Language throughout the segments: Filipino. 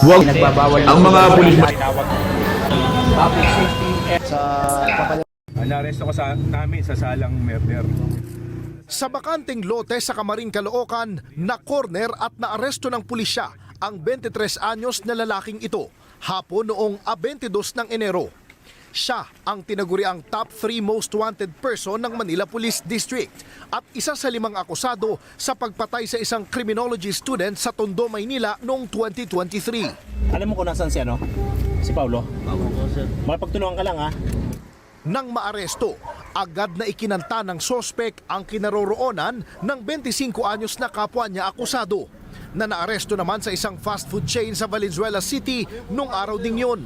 Huwag ang mga pulis Naresto ko namin sa salang murder. Sa bakanteng lote sa Camarin, Caloocan, na-corner at naaresto ng pulisya ang 23 anyos na lalaking ito hapon noong 22 ng Enero. Siya ang tinaguriang top 3 most wanted person ng Manila Police District at isa sa 5 akusado sa pagpatay sa isang criminology student sa Tondo, Maynila noong 2023. Alam mo kung nasan si Paulo? Makipagtulungan ka lang ha. Nang maaresto, agad na ikinanta ng sospek ang kinaroroonan ng 25 anyos na kapwa niya akusado na naaresto naman sa isang fast food chain sa Valenzuela City nung araw ding yun.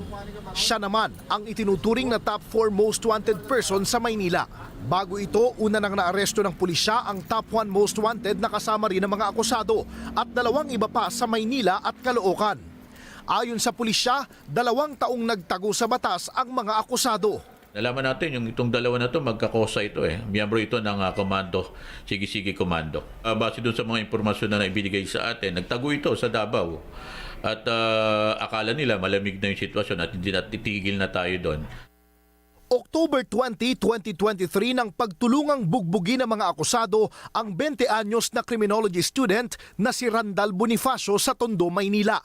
Siya naman ang itinuturing na top 4 most wanted person sa Maynila. Bago ito, una nang naaresto ng pulisya ang top 1 most wanted na kasama rin ng mga akusado at 2 iba pa sa Maynila at Caloocan. Ayon sa pulisya, 2 taong nagtago sa batas ang mga akusado. Nalaman natin yung itong dalawa na to magkakosa ito Miyembro ito ng komando, Sige-Sige Komando. Base doon sa mga impormasyon na ibinigay sa atin, nagtago ito sa Davao. At akala nila malamig na yung sitwasyon at hindi titigil na tayo doon. October 20, 2023 nang pagtulungang bugbugin ng mga akusado ang 20 anyos na criminology student na si Randal Bonifacio sa Tondo, Maynila.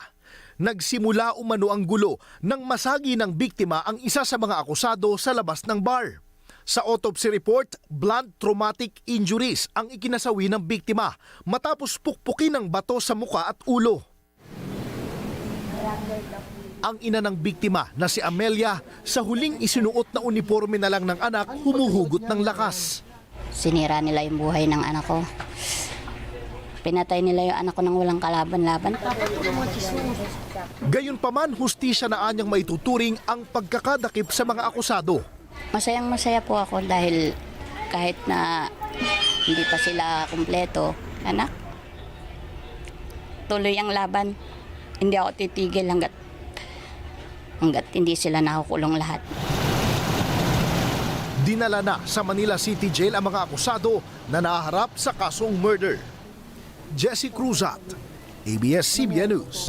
Nagsimula umano ang gulo nang masagi ng biktima ang isa sa mga akusado sa labas ng bar. Sa autopsy report, blunt traumatic injuries ang ikinasawi ng biktima matapos pukpukin ng bato sa muka at ulo. Ang ina ng biktima na si Amelia, sa huling isinuot na uniforme na lang ng anak, humuhugot ng lakas. Sinira nila yung buhay ng anak ko. Pinatay nila yung anak ko nang walang kalaban-laban. Gayunpaman, hustisya na anyang maituturing ang pagkakadakip sa mga akusado. Masayang-masaya po ako dahil kahit na hindi pa sila kumpleto, anak, tuloy ang laban. Hindi ako titigil hanggat hindi sila nakukulong lahat. Dinala na sa Manila City Jail ang mga akusado na naharap sa kasong murder. Jesse Cruzat, ABS-CBN News.